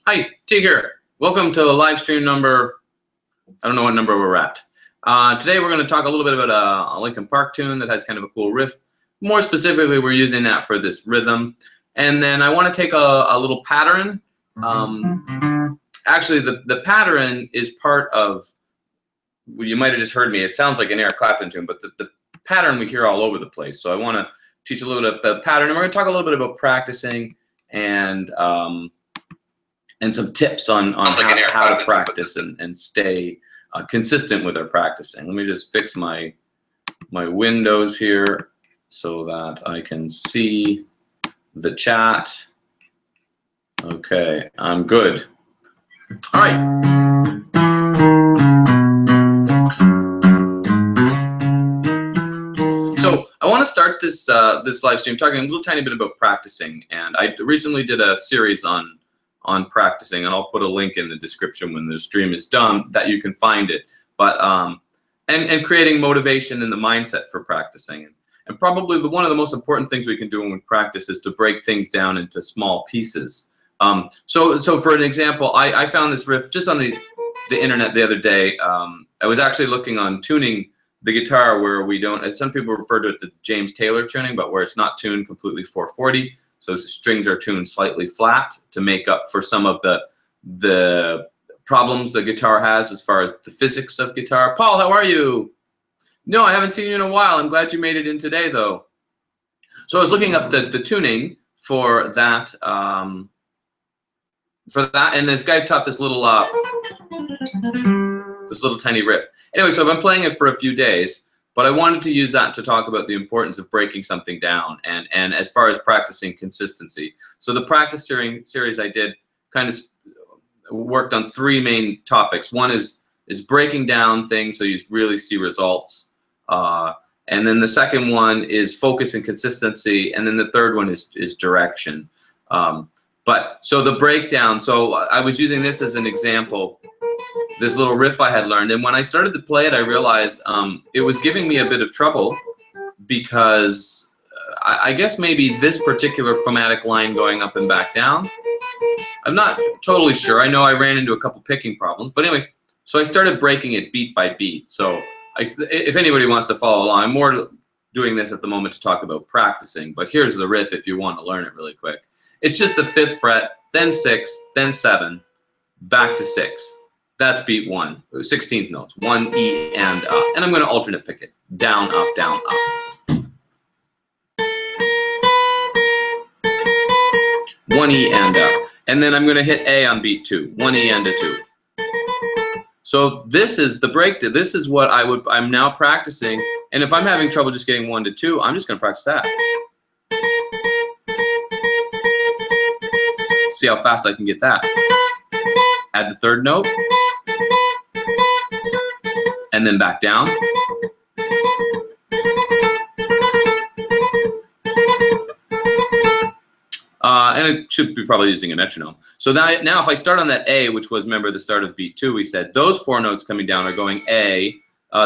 Hi, Teague here. Welcome to live stream number, I don't know what number we're at. Today we're going to talk a little bit about a Linkin Park tune that has kind of a cool riff. More specifically, we're using that for this rhythm. And then I want to take a little pattern. Actually, the pattern is part of, well, you might have just heard me, it sounds like an Eric Clapton tune, but the pattern we hear all over the place. So I want to teach a little bit about pattern, and we're going to talk a little bit about practicing and some tips on how to practice and stay consistent with our practicing. Let me just fix my windows here so that I can see the chat. Okay, I'm good. All right. So I want to start this this live stream talking a little tiny bit about practicing, and I recently did a series on practicing, and I'll put a link in the description when the stream is done that you can find it. But and creating motivation in the mindset for practicing, and probably one of the most important things we can do when we practice is to break things down into small pieces. So for an example, I found this riff just on the internet the other day. I was actually looking on tuning the guitar where we don't, some people refer to it the James Taylor tuning, but where it's not tuned completely 440. So the strings are tuned slightly flat to make up for some of the problems the guitar has as far as the physics of guitar. Paul, how are you? No, I haven't seen you in a while. I'm glad you made it in today, though. So I was looking up the tuning for that, and this guy taught this little tiny riff. Anyway, so I've been playing it for a few days. But I wanted to use that to talk about the importance of breaking something down and as far as practicing consistency. So the practice series I did kind of worked on three main topics. One is breaking down things so you really see results. And then the second one is focus and consistency. And then the third one is direction. So the breakdown, so I was using this as an example, this little riff I had learned, and when I started to play it, I realized it was giving me a bit of trouble because I guess maybe this particular chromatic line going up and back down, I'm not totally sure. I know I ran into a couple picking problems, but anyway, so I started breaking it beat by beat. So if anybody wants to follow along, I'm more doing this at the moment to talk about practicing, but here's the riff if you want to learn it really quick. It's just the 5th fret, then 6, then 7, back to 6. That's beat 1, 16th notes, 1 E and up. And I'm going to alternate pick it. Down, up, down, up. 1 E and up. And then I'm going to hit A on beat 2, 1 E and a 2. So this is the breakdown. This is what I'm now practicing. And if I'm having trouble just getting 1 to 2, I'm just going to practice that. See how fast I can get that. Add the 3rd note. And then back down. And it should be probably using a metronome. So now if I start on that A, which was, remember, the start of beat 2, we said those 4 notes coming down are going A,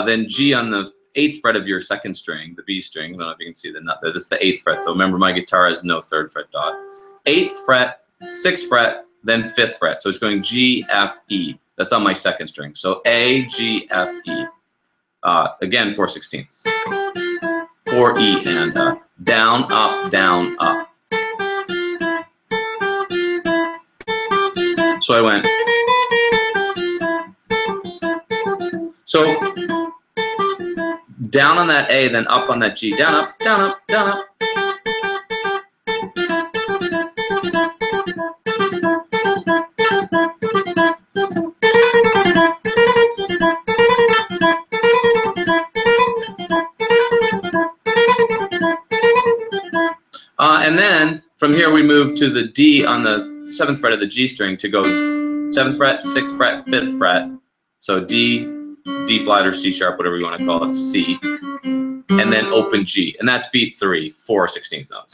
then G on the 8th fret of your 2nd string, the B string. I don't know if you can see the nut there. This is the 8th fret, though. Remember, my guitar has no 3rd fret dot. 8th fret, 6th fret, then 5th fret. So it's going G, F, E. That's on my 2nd string. So A, G, F, E. Again, 4/16. 4 E and up. Down, up, down, up. So I went. So down on that A, then up on that G. Down, up, down, up, down, up. And then from here we move to the D on the 7th fret of the G string to go 7th fret, 6th fret, 5th fret. So D, D flat or C sharp, whatever you want to call it, C. And then open G. And that's beat 3, 4/16 notes.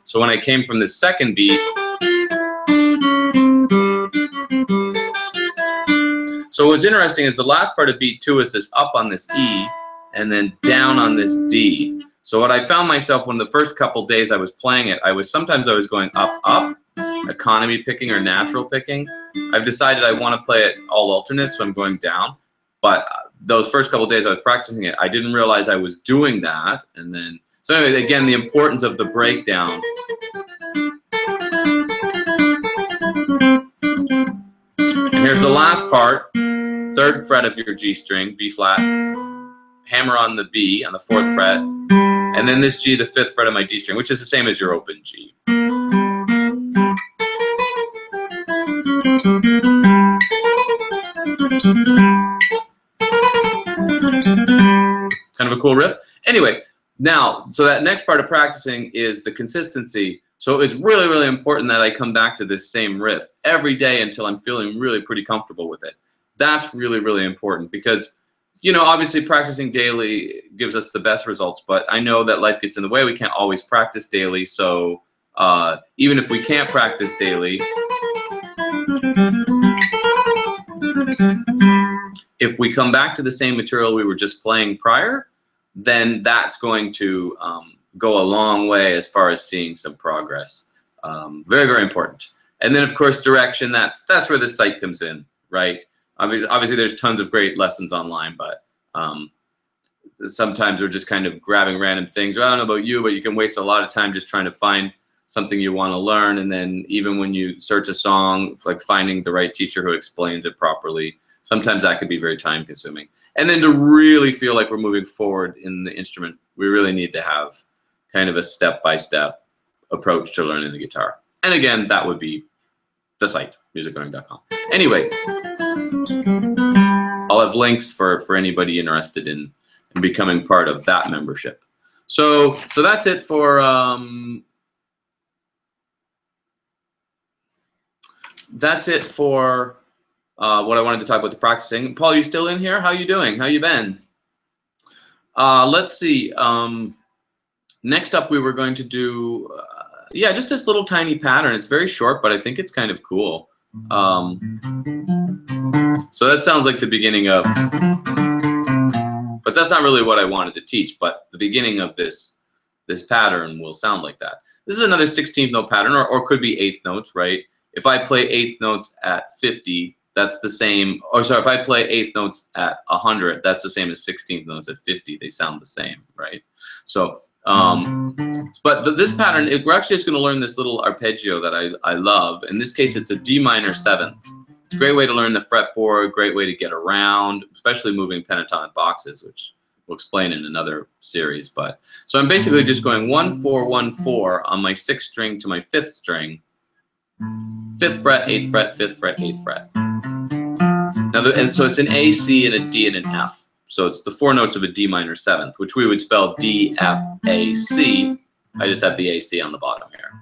So when I came from the 2nd beat, so what's interesting is the last part of beat 2 is this up on this E and then down on this D. So what I found myself when the first couple days I was playing it, sometimes I was going up, up, economy picking or natural picking. I've decided I want to play it all alternate, so I'm going down. But those first couple days I was practicing it, I didn't realize I was doing that. And then, so anyway, again, the importance of the breakdown. And here's the last part, 3rd fret of your G string, B flat, hammer on the B on the 4th fret, and then this G, the 5th fret of my D string, which is the same as your open G. Kind of a cool riff. Anyway, now, so that next part of practicing is the consistency. So it's really, really important that I come back to this same riff every day until I'm feeling really pretty comfortable with it. That's really, really important because, you know, obviously practicing daily gives us the best results, but I know that life gets in the way. We can't always practice daily. So even if we can't practice daily, if we come back to the same material we were just playing prior, then that's going to go a long way as far as seeing some progress. Very, very important. And then, of course, direction, that's where the site comes in, right? Obviously, there's tons of great lessons online, but sometimes we're just kind of grabbing random things. I don't know about you, but you can waste a lot of time just trying to find something you want to learn. And then even when you search a song, like finding the right teacher who explains it properly, sometimes that could be very time consuming. And then to really feel like we're moving forward in the instrument, we really need to have kind of a step-by-step approach to learning the guitar. And again, that would be the site, musiclearning.com. Anyway, I'll have links for anybody interested in becoming part of that membership. So that's it for what I wanted to talk about the practicing. Paul, you still in here? How you doing? How you been? Let's see. Next up, we were going to do, yeah, just this little tiny pattern. It's very short, but I think it's kind of cool. So that sounds like the beginning of, but that's not really what I wanted to teach, but the beginning of this pattern will sound like that. This is another 16th note pattern, or could be 8th notes, right? If I play 8th notes at 50, that's the same, or sorry, if I play 8th notes at 100, that's the same as 16th notes at 50. They sound the same, right? So, but this pattern, we're actually just going to learn this little arpeggio that I love. In this case, it's a D minor 7th. It's a great way to learn the fretboard, great way to get around, especially moving pentatonic boxes, which we'll explain in another series. But so I'm basically just going 1 4 1 4 on my 6th string to my 5th string, 5th fret, 8th fret, 5th fret, 8th fret. Now, and so it's an A, C, and a D, and an F. So it's the 4 notes of a D minor 7th, which we would spell D, F, A, C. I just have the A, C on the bottom here.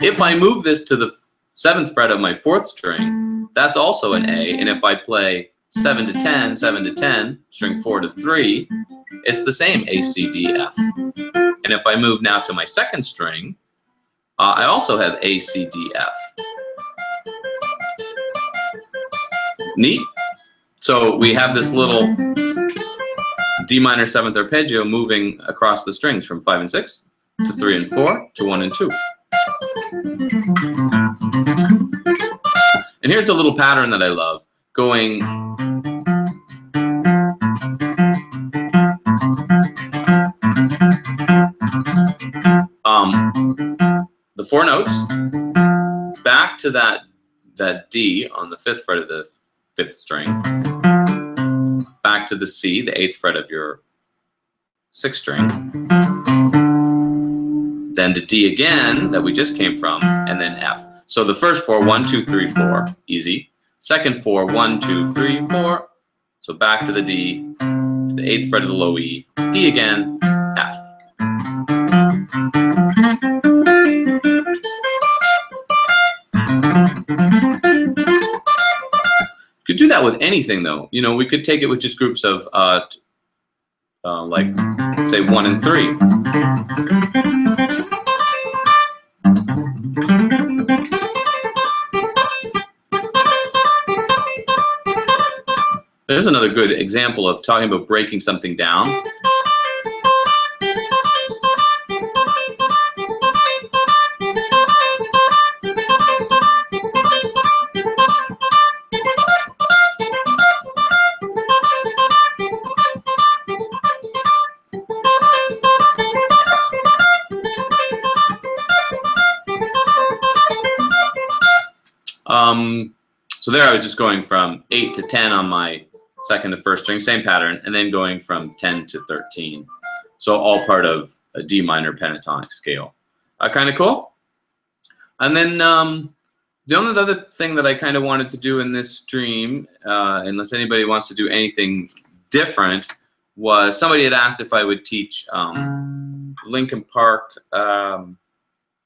If I move this to the 7th fret of my 4th string, that's also an A. And if I play 7 to 10, 7 to 10, string 4 to 3, it's the same A, C, D, F. And if I move now to my 2nd string, I also have A, C, D, F. Neat. So we have this little D minor 7th arpeggio moving across the strings from 5 and 6 to 3 and 4 to 1 and 2. And here's a little pattern that I love, going the 4 notes back to that D on the 5th fret of the 5th string, back to the C, the 8th fret of your 6th string, then to D again that we just came from, and then F. So the first 4, 1, 2, 3, 4, easy. Second 4, 1, 2, 3, 4. So back to the D, to the 8th fret of the low E, D again, F. Could do that with anything, though. You know, we could take it with just groups of, like, say, 1 and 3. There's another good example of talking about breaking something down. So there I was just going from 8 to 10 on my second to first string, same pattern, and then going from 10 to 13. So all part of a D minor pentatonic scale. Kind of cool. And then the only other thing that I kind of wanted to do in this stream, unless anybody wants to do anything different, was somebody had asked if I would teach Linkin Park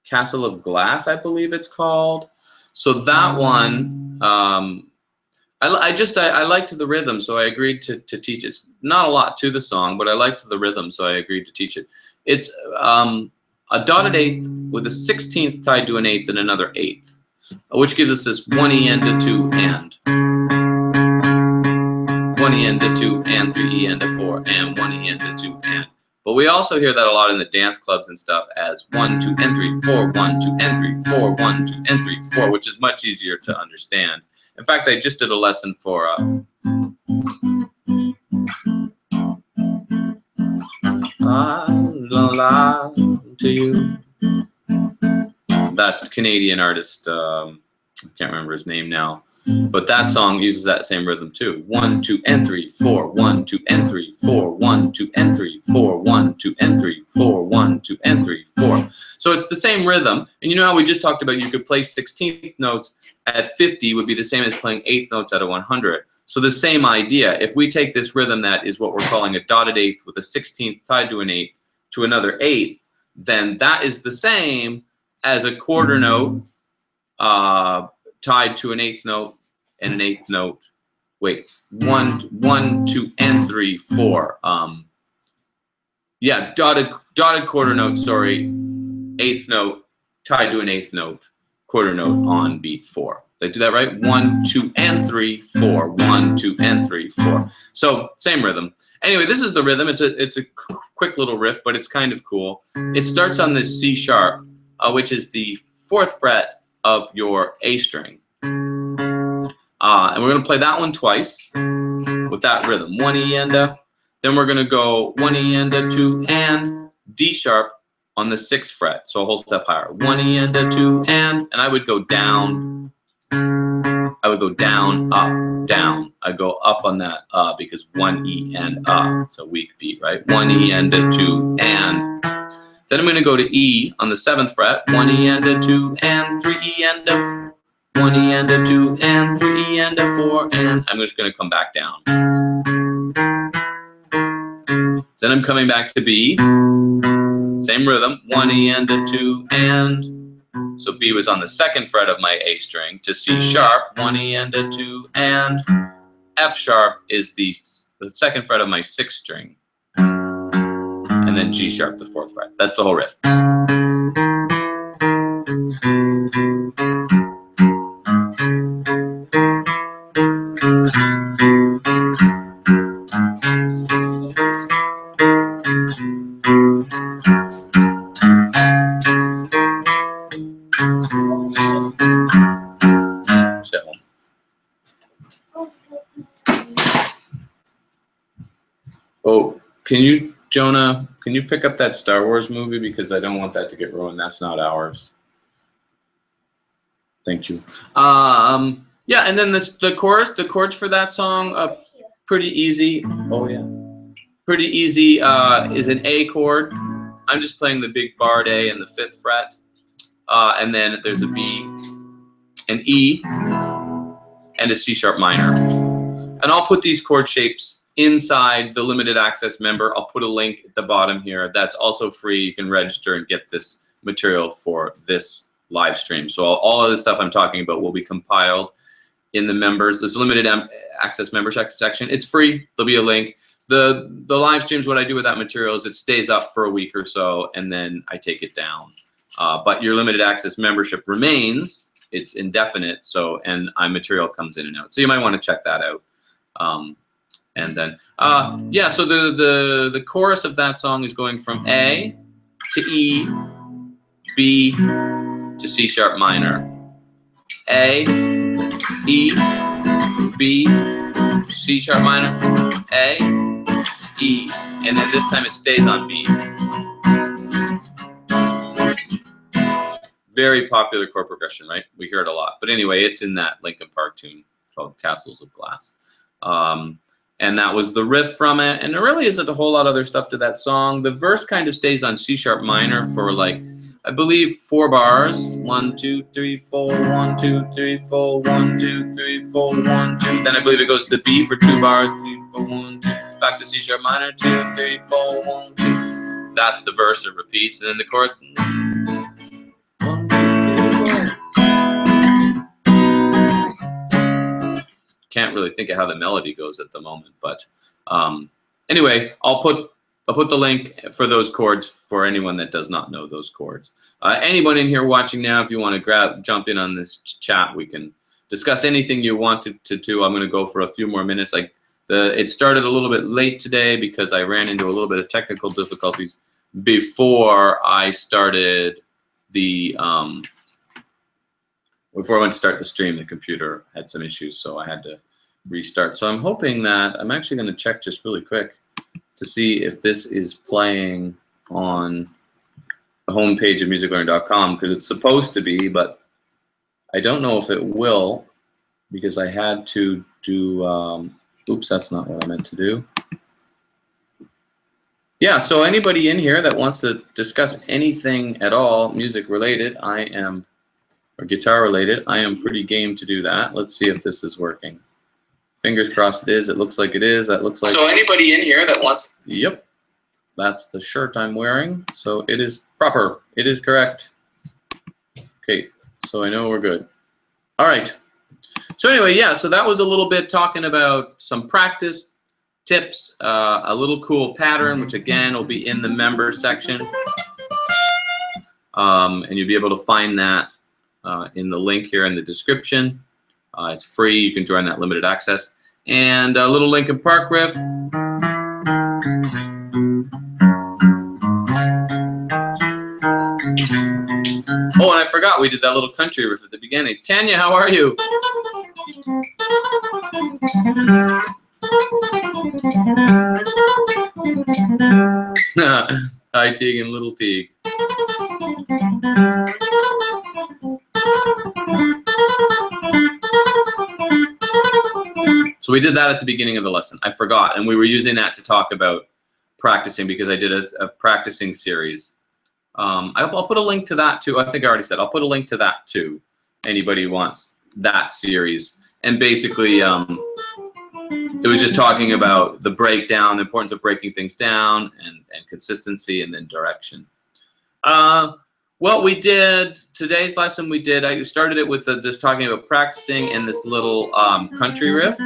Castle of Glass, I believe it's called. So that one, I liked the rhythm, so I agreed to teach it. It's not a lot to the song, but I liked the rhythm, so I agreed to teach it. It's a dotted eighth with a 16th tied to an eighth and another eighth, which gives us this 1 E and a 2 and. 1 E and a 2 and 3 E and a 4 and 1 E and a 2 and. But we also hear that a lot in the dance clubs and stuff as 1, 2, and 3, 4, 1, 2, and 3, 4, 1, 2, and 3, 4, which is much easier to understand. In fact, I just did a lesson for I to you. That Canadian artist, I can't remember his name now, but that song uses that same rhythm too. 1, 2, and 3, 4, 1, 2, and 3, 4, 1, 2, and 3, 4, 1, 2, and 3, 4, 1, 2, and 3, 4. So it's the same rhythm, and you know how we just talked about you could play 16th notes at 50 would be the same as playing 8th notes at a 100. So the same idea. If we take this rhythm that is what we're calling a dotted eighth with a 16th tied to an eighth to another eighth, then that is the same as a quarter note tied to an eighth note and an eighth note. Wait, 1, 2, and 3, 4. Yeah, dotted quarter note. Sorry, eighth note tied to an eighth note, quarter note on beat 4. Did I do that right? 1, 2, and 3, 4. 1, 2, and 3, 4. So same rhythm. Anyway, this is the rhythm. It's a quick little riff, but it's kind of cool. It starts on this C sharp, which is the 4th fret of your A string. And we're going to play that one twice with that rhythm. 1 E and a. Then we're going to go 1 E and a 2 and D sharp on the 6th fret. So a whole step higher. 1 E and a 2 and I would go down. I would go down, up, down. I go up on that because 1 E and it's a weak beat, right? 1 E and a 2 and. Then I'm going to go to E on the 7th fret. 1 E and a 2 and 3 E and a 1 E and a 2 and 3 E and a 4 and I'm just going to come back down. Then I'm coming back to B. Same rhythm. 1 E and a 2 and. So B was on the 2nd fret of my A string. To C sharp, 1 E and a 2 and. F sharp is the 2nd fret of my 6th string. And then G sharp, the 4th fret. That's the whole riff. Oh, can you, Jonah, can you pick up that Star Wars movie? Because I don't want that to get ruined. That's not ours. Thank you. Yeah, and then the chorus, the chords for that song, pretty easy. Oh, yeah. Pretty easy is an A chord. I'm just playing the big barred A in the 5th fret. And then there's a B, an E, and a C sharp minor. And I'll put these chord shapes inside the limited access member. I'll put a link at the bottom here. That's also free. You can register and get this material for this live stream. So all of the stuff I'm talking about will be compiled in the members. There's a limited access member section. It's free. There'll be a link. The live streams, what I do with that material is it stays up for a week or so, and then I take it down. But your limited access membership remains. It's indefinite, so and material comes in and out. So you might want to check that out. And then, yeah, so the chorus of that song is going from A to E, B to C sharp minor. A, E, B, C sharp minor, A, E, and then this time it stays on B. very popular chord progression, right? We hear it a lot. But anyway, it's in that Linkin Park tune called Castles of Glass. And that was the riff from it. And there really isn't a whole lot of other stuff to that song. The verse kind of stays on C sharp minor for like, I believe 4 bars. 1, 2, 3, 4, 1, 2, 3, 4, 1, 2, 3, 4, 1, 2. Then I believe it goes to B for 2 bars. 3, 4, 1, 2. Back to C sharp minor. 2, 3, 4, 1, 2. That's the verse. It repeats. And then the chorus. 1, 2, 3, 4. Can't really think of how the melody goes at the moment, but anyway, I'll put the link for those chords for anyone that does not know those chords. Anyone in here watching now, if you want to jump in on this chat, we can discuss anything you wanted to do. I'm going to go for a few more minutes. It started a little bit late today because I ran into a little bit of technical difficulties before I started the before I went to start the stream. The computer had some issues, so I had to restart. So I'm hoping that I'm actually going to check just really quick to see if this is playing on the homepage of musiclearning.com, because it's supposed to be, but I don't know if it will, because I had to do, oops, that's not what I meant to do. Yeah, so anybody in here that wants to discuss anything at all music related, or guitar related, I am pretty game to do that. Let's see if this is working. Fingers crossed it is. It looks like it is. That looks like. So anybody in here that wants. Yep, that's the shirt I'm wearing. So it is proper. It is correct. Okay, so I know we're good. All right. So anyway, yeah. So that was a little bit talking about some practice tips, a little cool pattern, which again will be in the member section, and you'll be able to find that in the link here in the description. It's free. You can join that limited access. And a little Linkin Park riff. Oh, and I forgot we did that little country riff at the beginning. Tanya, how are you? Hi, Teague and little Teague. So we did that at the beginning of the lesson. I forgot, and we were using that to talk about practicing because I did a practicing series. I'll put a link to that too. I think I already said I'll put a link to that too. Anybody who wants that series, and basically it was just talking about the breakdown, the importance of breaking things down, and consistency, and then direction. Well, we did today's lesson. I started it with just talking about practicing and this little country riff,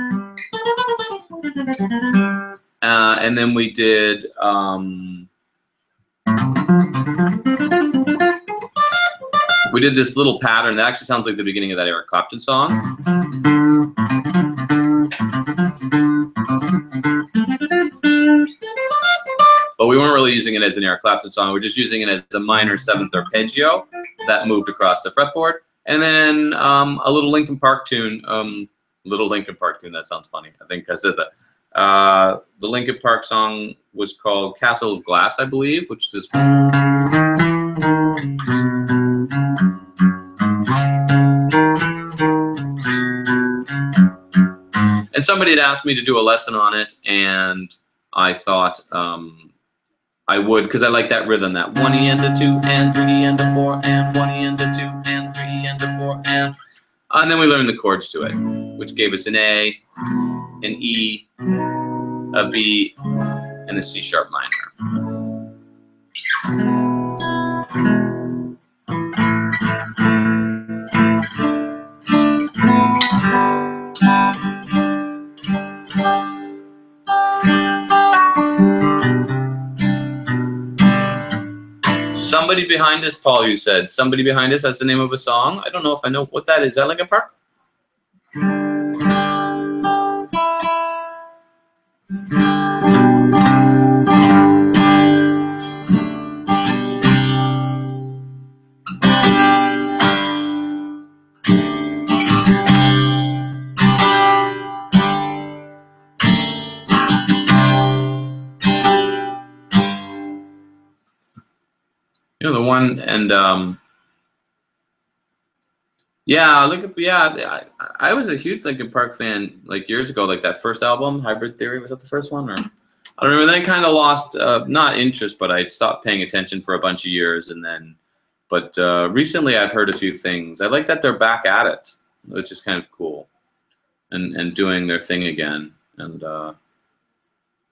and then we did this little pattern that actually sounds like the beginning of that Eric Clapton song. But we weren't really using it as an Eric Clapton song. We're just using it as a minor 7th arpeggio that moved across the fretboard. And then a little Linkin Park tune. Little Linkin Park tune, that sounds funny. I think I said that. The Linkin Park song was called Castle of Glass, I believe, which is... And somebody had asked me to do a lesson on it, and I thought I would, because I like that rhythm, that 1 E and a 2 and 3 E and a 4 and 1 E and a 2 and 3 E and a 4 and then we learned the chords to it, which gave us an A, an E, a B, and a C sharp minor. Somebody Behind Us, Paul, you said. Somebody Behind Us, that's the name of a song. I don't know if I know what that is. Is that Linkin Park? You know, the one, and Yeah, I was a huge Linkin Park fan like years ago, like that first album, Hybrid Theory, was that the first one? Or I don't remember. Then I kind of lost, not interest, but I stopped paying attention for a bunch of years, and then, but recently I've heard a few things. I like that they're back at it, which is kind of cool, and doing their thing again. And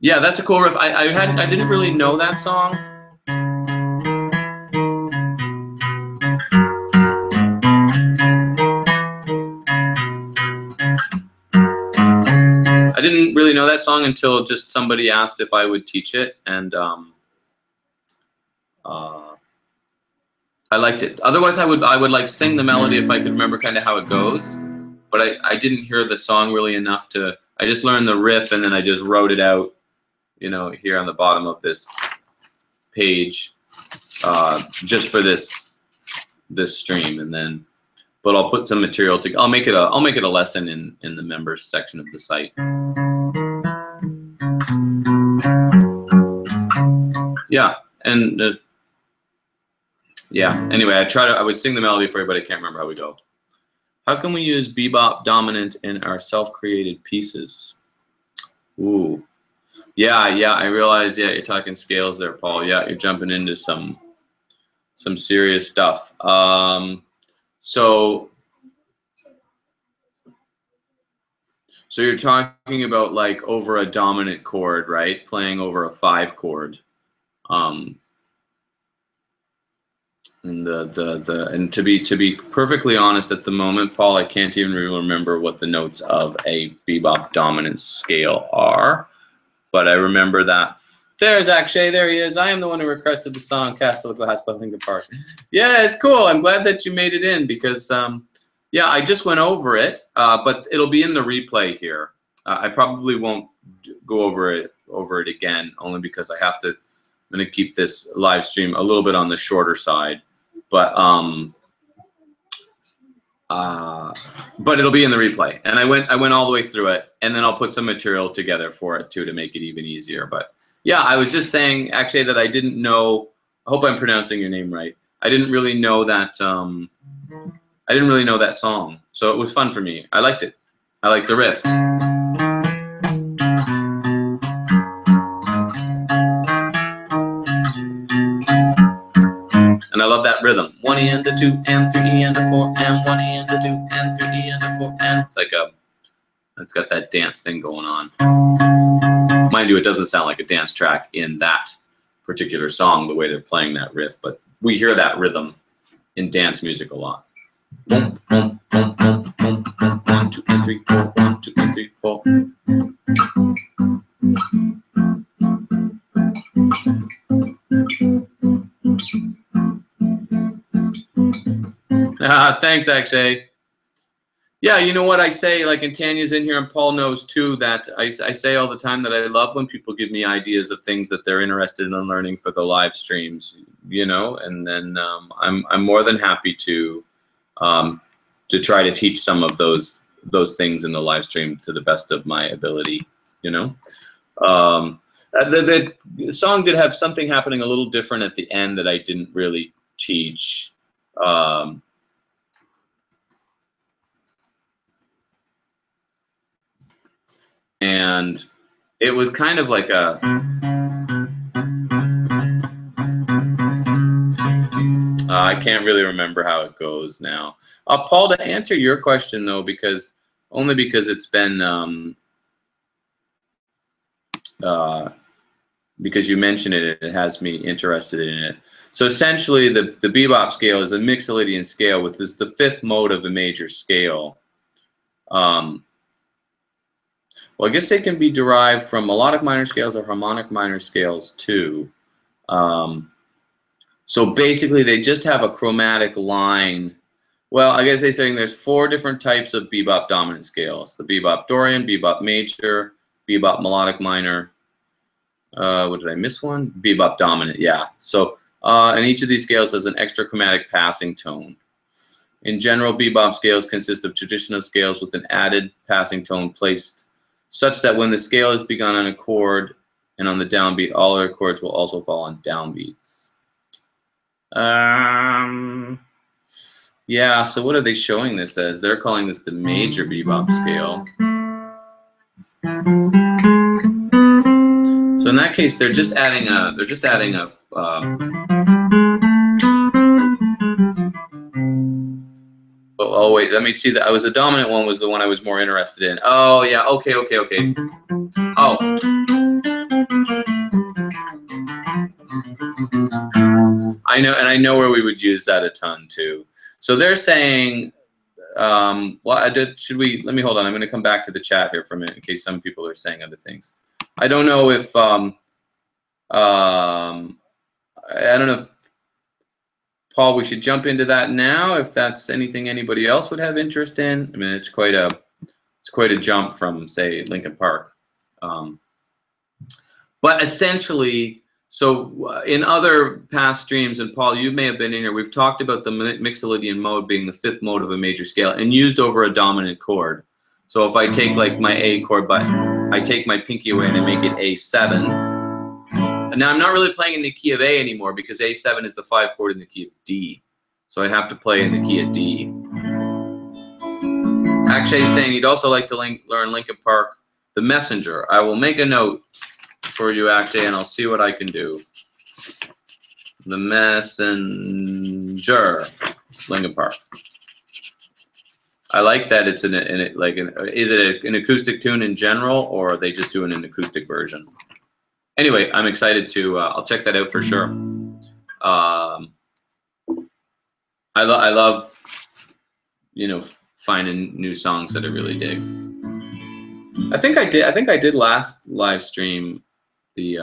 yeah, that's a cool riff. I didn't really know that song. I didn't really know that song until just somebody asked if I would teach it, and I liked it. Otherwise, I would like sing the melody if I could remember kind of how it goes, but I didn't hear the song really enough to. I just learned the riff and then I just wrote it out, you know, here on the bottom of this page, just for this stream, and then. But I'll put some material to. I'll make it a lesson in the members section of the site. Yeah, and yeah. Anyway, I would sing the melody for you, but I can't remember how we go. How can we use bebop dominant in our self-created pieces? Ooh, yeah. I realize. Yeah, you're talking scales there, Paul. Yeah, you're jumping into some serious stuff. So you're talking about like over a dominant chord, right? Playing over a 5 chord. And and to be perfectly honest, at the moment, Paul, I can't even really remember what the notes of a bebop dominant scale are, but I remember that. There's Akshay, there he is. I am the one who requested the song "Castle of Glass" by Linkin Park. Yeah, it's cool. I'm glad that you made it in because, yeah, I just went over it, but it'll be in the replay here. I probably won't go over it again, only because I have to. I'm going to keep this live stream a little bit on the shorter side. But it'll be in the replay, and I went all the way through it, and then I'll put some material together for it too to make it even easier. But yeah, I was just saying actually that I didn't know. I hope I'm pronouncing your name right. I didn't really know that. I didn't really know that song, so it was fun for me. I liked it. I liked the riff. And I love that rhythm. 1 E and a 2 and 3 E and a 4 and 1 E and a 2 and 3 E and a 4 and it's like it's got that dance thing going on. Mind you, it doesn't sound like a dance track in that particular song, the way they're playing that riff, but we hear that rhythm in dance music a lot. 1, 2 and 3, 4, 1, 2 and 3, 4. Thanks, Akshay. Yeah, you know what I say, like, and Tanya's in here, and Paul knows too, that I say all the time that I love when people give me ideas of things that they're interested in learning for the live streams, you know, and then I'm more than happy to try to teach some of those things in the live stream to the best of my ability, you know. The song did have something happening a little different at the end that I didn't really teach. And it was kind of like a I can't really remember how it goes now. Paul, to answer your question though, because it's been because you mentioned it, it has me interested in it. So essentially, the bebop scale is a Mixolydian scale, with this the 5th mode of a major scale. Well, I guess they can be derived from melodic minor scales or harmonic minor scales too. So basically, they just have a chromatic line. Well, I guess they're saying there's 4 different types of bebop dominant scales: the bebop Dorian, bebop major, bebop melodic minor. What did I miss one? Bebop dominant, yeah. So, and each of these scales has an extra chromatic passing tone. In general, bebop scales consist of traditional scales with an added passing tone placed such that when the scale is begun on a chord and on the downbeat, all other chords will also fall on downbeats. Yeah, so what are they showing this as? They're calling this the major bebop scale. So in that case, they're just adding a oh wait, let me see that. I was the dominant one was the one I was more interested in. Oh yeah, okay. Oh. I know, and I know where we would use that a ton too. So they're saying, should we, let me hold on. I'm going to come back to the chat here for a minute in case some people are saying other things. I don't know if, I don't know, Paul, we should jump into that now if that's anything anybody else would have interest in. I mean, it's quite a jump from, say, Linkin Park. But essentially, so in other past streams, and Paul, you may have been in here, we've talked about the Mixolydian mode being the 5th mode of a major scale and used over a dominant chord. So if I take like my A chord, but I take my pinky away and I make it A7. And now I'm not really playing in the key of A anymore because A7 is the 5 chord in the key of D. So I have to play in the key of D. Akshay is saying he'd also like to learn Linkin Park, The Messenger. I will make a note for you, Akshay, and I'll see what I can do. The Messenger, Linkin Park. I like that it's is it an acoustic tune in general, or are they just doing an acoustic version? Anyway, I'm excited to. I'll check that out for sure. I love, you know, finding new songs that I really dig. I think I did last live stream. The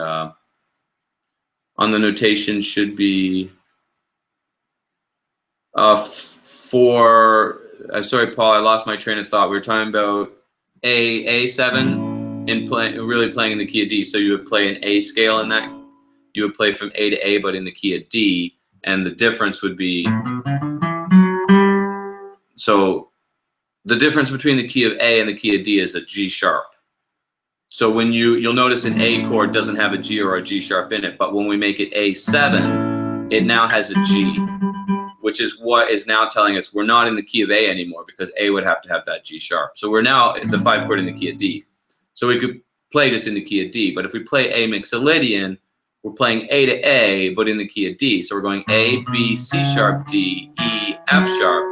on the notation should be sorry, Paul, I lost my train of thought. We were talking about A7 and really playing in the key of D. So you would play an A scale in that. You would play from A to A, but in the key of D, and the difference would be. So the difference between the key of A and the key of D is a G sharp. So when you'll notice an A chord doesn't have a G or a G sharp in it, but when we make it A7, it now has a G, which is what is now telling us we're not in the key of A anymore because A would have to have that G sharp. So we're now the 5 chord in the key of D. So we could play just in the key of D, but if we play A Mixolydian, we're playing A to A, but in the key of D. So we're going A, B, C sharp, D, E, F sharp.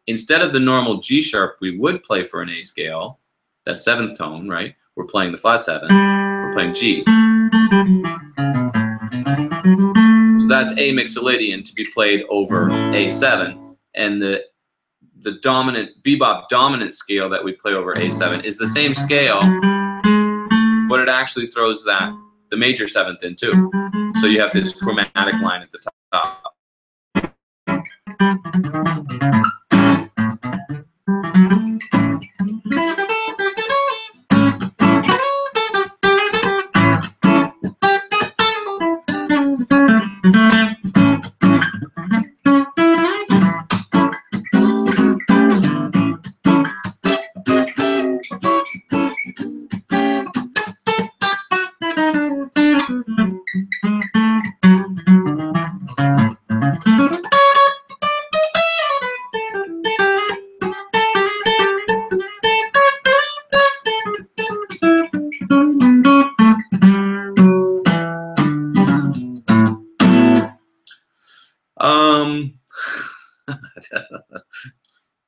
Instead of the normal G sharp we would play for an A scale, that 7th tone, right? We're playing the flat 7. We're playing G. So that's A Mixolydian to be played over A7, and the dominant bebop dominant scale that we play over A7 is the same scale, but it actually throws the major 7th in too. So you have this chromatic line at the top.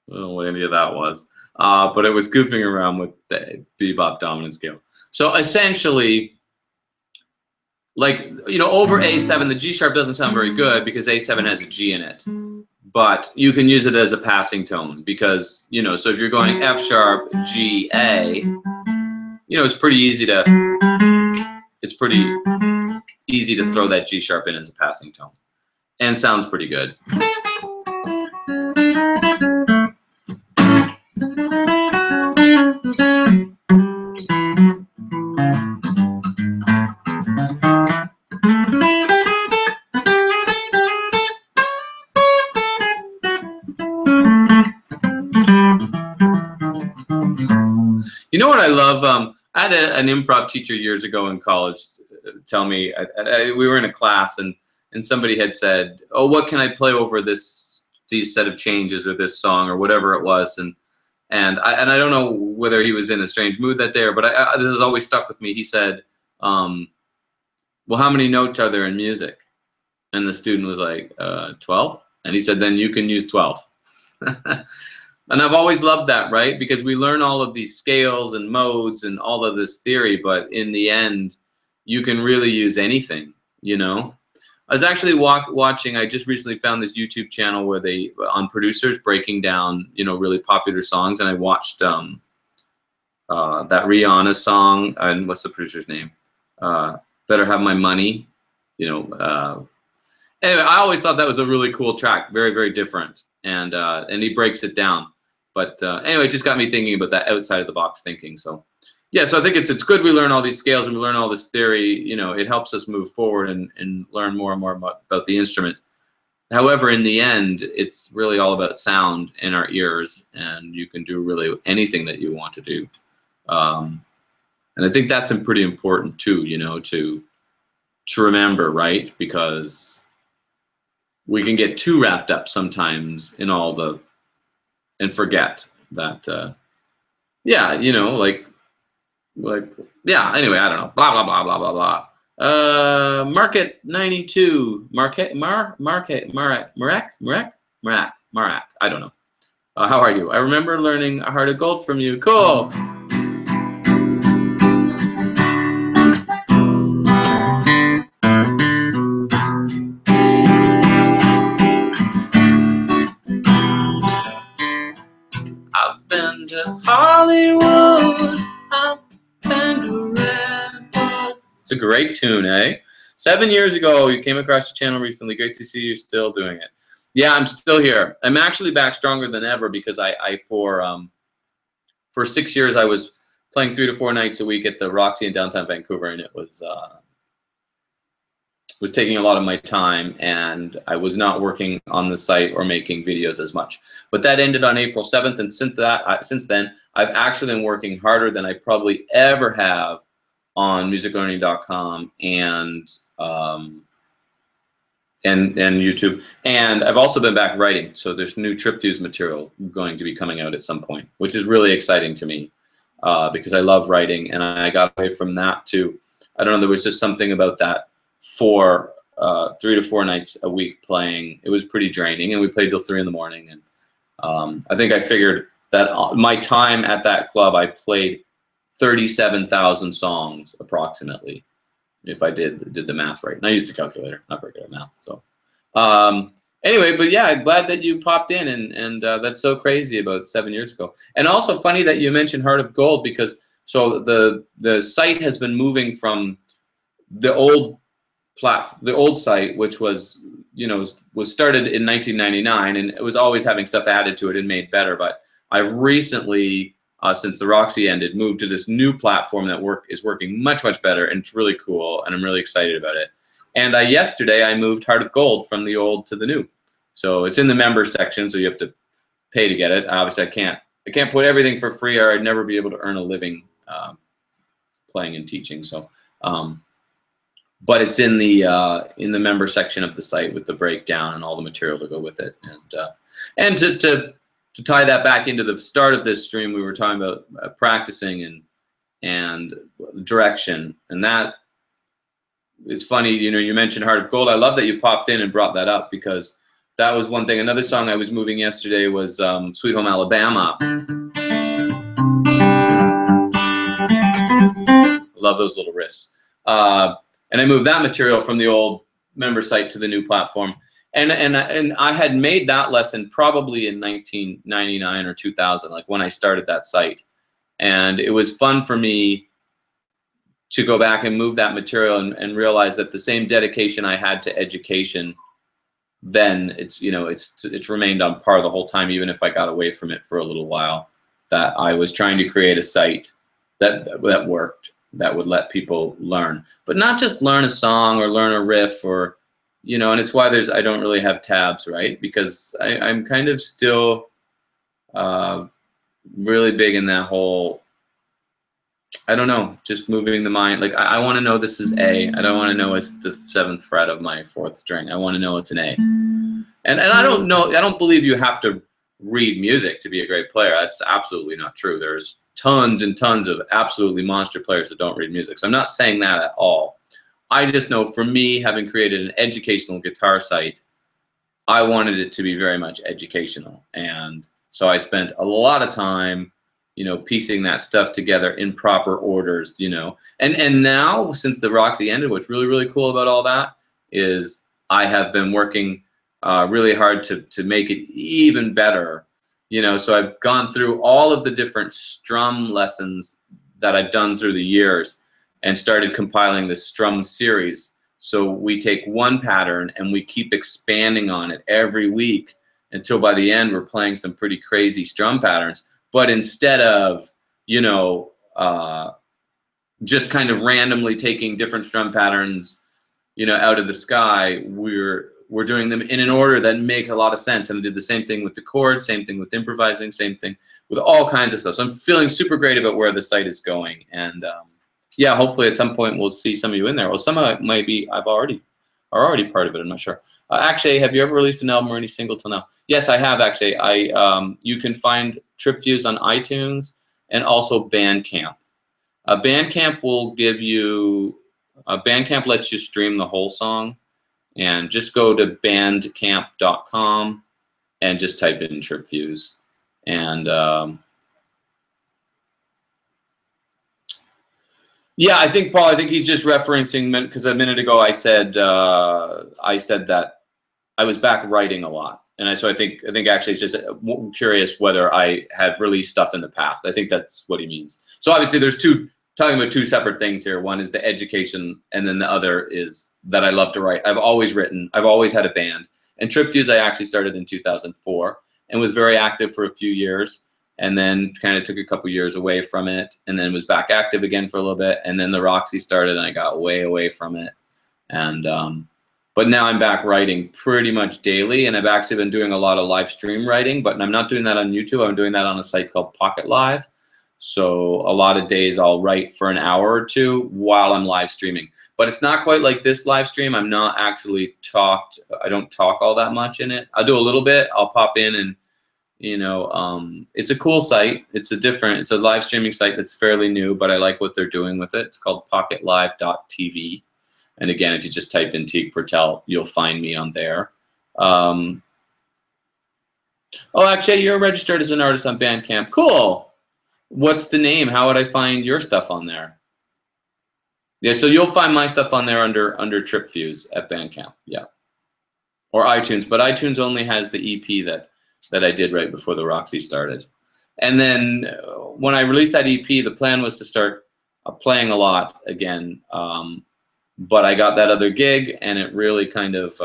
I don't know what any of that was, but it was goofing around with the bebop dominant scale. So essentially, like, you know, over A7, the G sharp doesn't sound very good because A7 has a G in it. But you can use it as a passing tone because, you know, so if you're going F sharp, G, A, you know, it's pretty easy to throw that G sharp in as a passing tone. And sounds pretty good. You know what I love? I had an improv teacher years ago in college tell me, we were in a class and somebody had said, oh, what can I play over this these set of changes or this song or whatever it was, and I don't know whether he was in a strange mood that day or, but this has always stuck with me. He said, well, how many notes are there in music? And the student was like, 12. And he said, then you can use 12. And I've always loved that, right? Because we learn all of these scales and modes and all of this theory, but in the end, you can really use anything, you know? I was actually watching, I just recently found this YouTube channel where they, on producers, breaking down, you know, really popular songs, and I watched that Rihanna song, and what's the producer's name? Better Have My Money, you know. Anyway, I always thought that was a really cool track, very, very different, and he breaks it down. But anyway, it just got me thinking about that outside of the box thinking. So yeah, so I think it's good we learn all these scales and we learn all this theory. You know, it helps us move forward and learn more and more about the instrument. However, in the end, it's really all about sound in our ears, and you can do really anything that you want to do. And I think that's pretty important too, you know, to remember, right? Because we can get too wrapped up sometimes in all the, and forget that, yeah, you know, like, yeah, anyway, I don't know, blah, blah, blah, blah, blah, blah. Market 92, Marek, I don't know. How are you? I remember learning A Heart of Gold from you. Cool. I've been to Hollywood, I've been to Red Bull. It's a great tune, eh? 7 years ago, you came across the channel recently. Great to see you still doing it. Yeah, I'm still here. I'm actually back stronger than ever because for 6 years I was playing 3 to 4 nights a week at the Roxy in downtown Vancouver, and it was taking a lot of my time, and I was not working on the site or making videos as much. But that ended on April 7th, and since then, I've actually been working harder than I probably ever have on musiclearning.com and YouTube. And I've also been back writing, so there's new tripfuse material going to be coming out at some point, which is really exciting to me because I love writing, and I got away from that too. I don't know, there was just something about that. For 3 to 4 nights a week playing, it was pretty draining, and we played till 3 in the morning. And I think I figured that my time at that club, I played 37,000 songs approximately, if I did the math right. And I used a calculator, not very good at math. So anyway, but yeah, glad that you popped in, and that's so crazy about 7 years ago. And also funny that you mentioned Heart of Gold, because so the site has been moving from the old site, which was, you know, was started in 1999, and it was always having stuff added to it and made better. But I've recently, since the Roxy ended, moved to this new platform that is working much, much better, and it's really cool, and I'm really excited about it. And yesterday I moved Heart of Gold from the old to the new. So it's in the member section, so you have to pay to get it. Obviously, I can't put everything for free, or I'd never be able to earn a living playing and teaching. So. But it's in the member section of the site with the breakdown and all the material to go with it. And to tie that back into the start of this stream, we were talking about practicing and direction, and that is funny. You know, you mentioned Heart of Gold. I love that you popped in and brought that up, because that was one thing. Another song I was moving yesterday was Sweet Home Alabama. Love those little riffs. And I moved that material from the old member site to the new platform. And I had made that lesson probably in 1999 or 2000, like when I started that site. And it was fun for me to go back and move that material and realize that the same dedication I had to education then, it's remained on par the whole time, even if I got away from it for a little while, that I was trying to create a site that worked, that would let people learn, but not just learn a song or learn a riff, or, you know, and it's why I don't really have tabs, right? Because I'm kind of still really big in that whole, I don't know, just moving the mind. Like I want to know this is A. I don't want to know it's the 7th fret of my 4th string. I want to know it's an A. And I don't know, I don't believe you have to read music to be a great player. That's absolutely not true. There's tons and tons of absolutely monster players that don't read music. So I'm not saying that at all. I just know for me, having created an educational guitar site, I wanted it to be very much educational. And so I spent a lot of time, you know, piecing that stuff together in proper orders, you know. And now, since the Roxy ended, what's really, really cool about all that is I have been working really hard to make it even better, you know. So I've gone through all of the different strum lessons that I've done through the years and started compiling this strum series. So we take one pattern and we keep expanding on it every week until by the end we're playing some pretty crazy strum patterns. But instead of, you know, just kind of randomly taking different strum patterns, you know, out of the sky, we're doing them in an order that makes a lot of sense. And I did the same thing with the chords, same thing with improvising, same thing with all kinds of stuff. So I'm feeling super great about where the site is going. And yeah, hopefully at some point we'll see some of you in there. Well, some of it might be are already part of it. I'm not sure. Actually, have you ever released an album or any single till now? Yes, I have actually. You can find Tripfuse on iTunes and also Bandcamp. Bandcamp will give you. Bandcamp lets you stream the whole song, and just go to bandcamp.com and just type in Tripfuse. And yeah, I think Paul. I think he's just referencing, because a minute ago I said that I was back writing a lot, and so I think actually it's just curious whether I have released stuff in the past. I think that's what he means. So obviously there's talking about two separate things here. One is the education, and then the other is that I love to write. I've always written. I've always had a band, and Tripfuse I actually started in 2004 and was very active for a few years. And then kind of took a couple years away from it, and then was back active again for a little bit, and then the Roxy started, and I got way away from it. And but now I'm back writing pretty much daily, and I've actually been doing a lot of live stream writing, but I'm not doing that on YouTube. I'm doing that on a site called Pocket Live. So a lot of days I'll write for an hour or two while I'm live streaming. But it's not quite like this live stream. I'm not actually I don't talk all that much in it. I'll do a little bit. I'll pop in and, you know, it's a cool site. It's a live streaming site that's fairly new, but I like what they're doing with it. It's called pocketlive.tv. And again, if you just type in Teague Pertel, you'll find me on there. Oh, actually, you're registered as an artist on Bandcamp. Cool. What's the name? How would I find your stuff on there? Yeah, so you'll find my stuff on there under Tripfuse at Bandcamp. Yeah. Or iTunes, but iTunes only has the EP that I did right before the Roxy started. And then when I released that EP, the plan was to start playing a lot again. But I got that other gig, and it really kind of,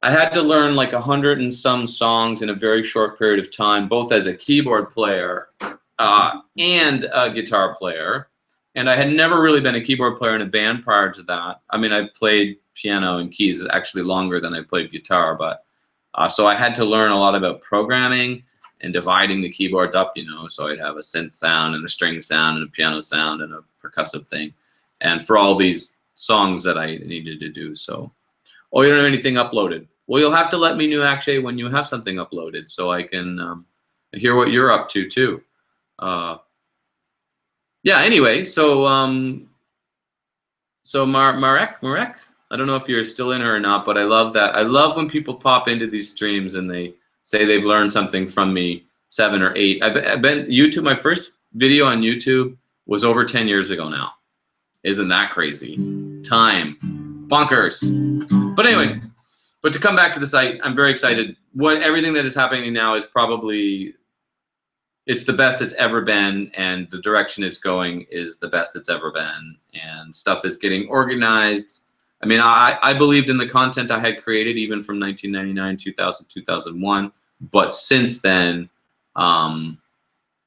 I had to learn like 100 and some songs in a very short period of time, both as a keyboard player and a guitar player. And I had never really been a keyboard player in a band prior to that. I mean, I've played piano and keys actually longer than I played guitar, but so I had to learn a lot about programming and dividing the keyboards up, you know, so I'd have a synth sound and a string sound and a piano sound and a percussive thing. And for all these songs that I needed to do. So, oh, you don't have anything uploaded. Well, you'll have to let me know actually when you have something uploaded so I can hear what you're up to too. Yeah, anyway, so Marek, I don't know if you're still in here or not, but I love that. I love when people pop into these streams and they say they've learned something from me 7 or 8. I've been YouTube. My first video on YouTube was over 10 years ago now. Isn't that crazy? Time, bonkers. But anyway, but to come back to the site, I'm very excited. Everything that is happening now is probably, it's the best it's ever been, and the direction it's going is the best it's ever been, and stuff is getting organized. I mean, I believed in the content I had created even from 1999, 2000, 2001, but since then,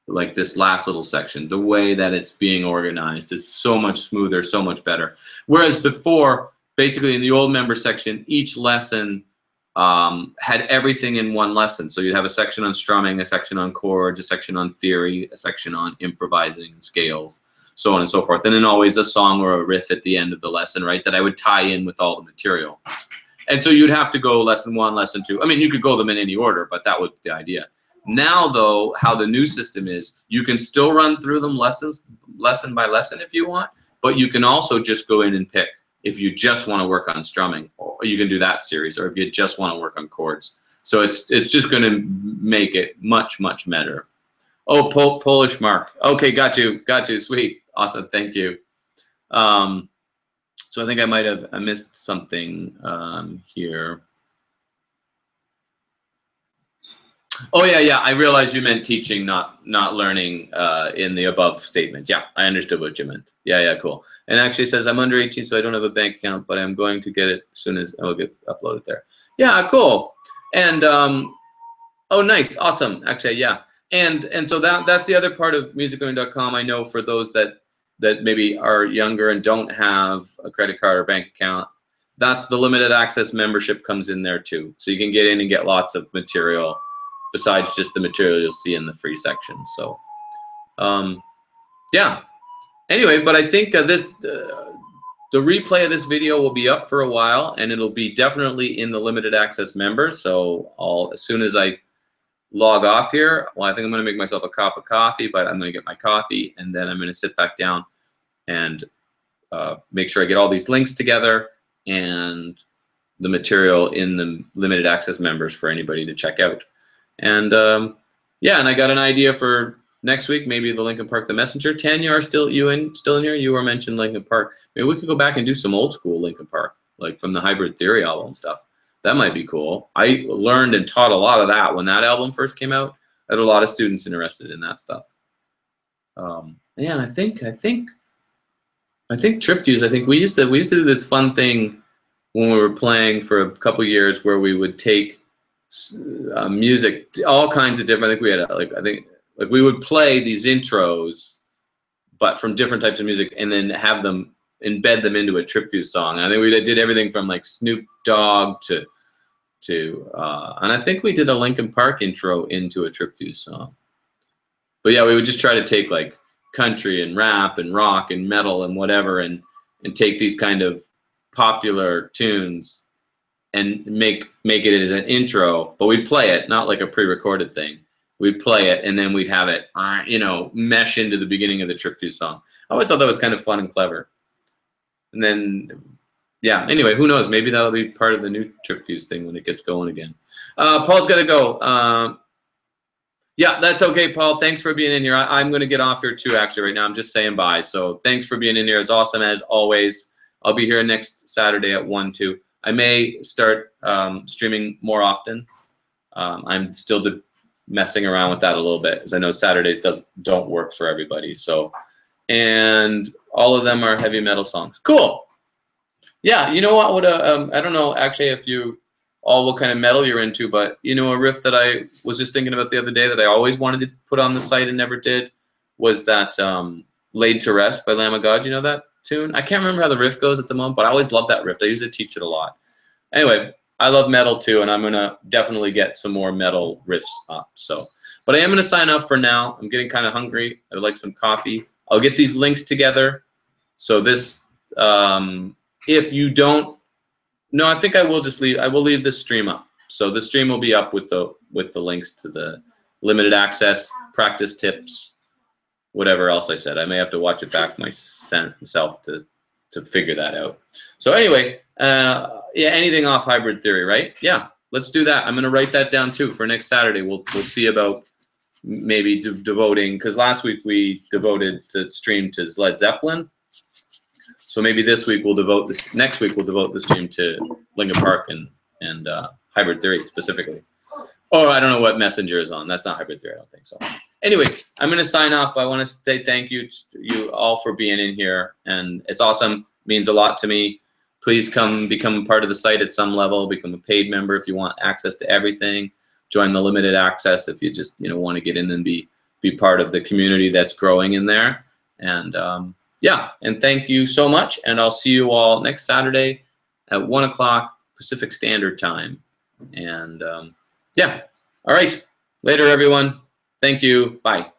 like this last little section, the way that it's being organized is so much smoother, so much better. Whereas before, basically in the old member section, each lesson had everything in one lesson. So you'd have a section on strumming, a section on chords, a section on theory, a section on improvising and scales, so on and so forth. And then always a song or a riff at the end of the lesson, right, that I would tie in with all the material. And so you'd have to go lesson 1, lesson 2. I mean, you could go them in any order, but that was the idea. Now, though, how the new system is, you can still run through them lesson by lesson if you want, but you can also just go in and pick if you just want to work on strumming, or you can do that series, or if you just want to work on chords. So it's just going to make it much, much better. Oh, Polish Mark. Okay, got you, sweet, awesome, thank you. So I think I might have missed something here. Oh yeah, I realized you meant teaching, not learning in the above statement. Yeah, I understood what you meant. Yeah, cool. And actually says, I'm under 18, so I don't have a bank account, but I'm going to get it as soon as I'll get uploaded there. Yeah, cool. And oh, nice, awesome. Actually, yeah. And so that's the other part of musiclearning.com. I know for those that maybe are younger and don't have a credit card or bank account, that's the limited access membership comes in there too. So you can get in and get lots of material besides just the material you'll see in the free section. So yeah, anyway, but I think the replay of this video will be up for a while, and it'll be definitely in the limited access members. So as soon as I log off here, well, I think I'm going to make myself a cup of coffee, but I'm going to get my coffee, and then I'm going to sit back down and make sure I get all these links together and the material in the limited access members for anybody to check out. And yeah, and I got an idea for next week, maybe the Linkin Park, The Messenger. Tanya, are still in here? You were mentioned Linkin Park. Maybe we could go back and do some old school Linkin Park, like from the Hybrid Theory album stuff. That might be cool. I learned and taught a lot of that when that album first came out. I had a lot of students interested in that stuff. Yeah, and I think tripfuse. I think we used to do this fun thing when we were playing for a couple years where we would take music, all kinds of different. I think we had we would play these intros, but from different types of music, and then have them embed them into a tripfuse song. And I think we did everything from like Snoop Dogg to and I think we did a Linkin Park intro into a tripfuse song. But yeah, we would just try to take like country and rap and rock and metal and whatever, and take these kind of popular tunes and make it as an intro, but we'd play it, not like a pre-recorded thing. We'd play it, and then we'd have it, mesh into the beginning of the tripfuse song. I always thought that was kind of fun and clever. And then, yeah, anyway, who knows? Maybe that'll be part of the new tripfuse thing when it gets going again. Paul's got to go. Yeah, that's okay, Paul. Thanks for being in here. I'm going to get off here too, actually, right now. I'm just saying bye. So thanks for being in here. It's awesome as always. I'll be here next Saturday at 1, 2. I may start streaming more often. I'm still messing around with that a little bit, as I know Saturdays don't work for everybody. So, and all of them are heavy metal songs. Cool. Yeah, you know what? I don't know actually if you all what kind of metal you're into, but you know, a riff that I was just thinking about the other day that I always wanted to put on the site and never did was that Laid to Rest by Lamb of God. You know that tune? I can't remember how the riff goes at the moment, but I always love that riff. I used to teach it a lot. Anyway, I love metal too, and I'm gonna definitely get some more metal riffs up. So, but I am gonna sign off for now. I'm getting kind of hungry. I would like some coffee. I'll get these links together. So this, if you don't, no, I think I will just leave. I will leave this stream up. So the stream will be up with the links to the limited access, practice tips, whatever else I said. I may have to watch it back myself to figure that out. So anyway, yeah, anything off Hybrid Theory, right? Yeah, let's do that. I'm going to write that down too for next Saturday. We'll see about maybe devoting, because last week we devoted the stream to Led Zeppelin. So maybe this week we'll devote this. Next week we'll devote the stream to Linkin Park and Hybrid Theory specifically. Oh, I don't know what Messenger is on. That's not Hybrid Theory. I don't think so. Anyway, I'm going to sign off. I want to say thank you to you all for being in here, and it's awesome. It means a lot to me. Please come become part of the site at some level. Become a paid member if you want access to everything. Join the limited access if you just want to get in and be part of the community that's growing in there. And yeah, and thank you so much. And I'll see you all next Saturday at 1 o'clock Pacific Standard Time. And yeah, all right. Later, everyone. Thank you. Bye.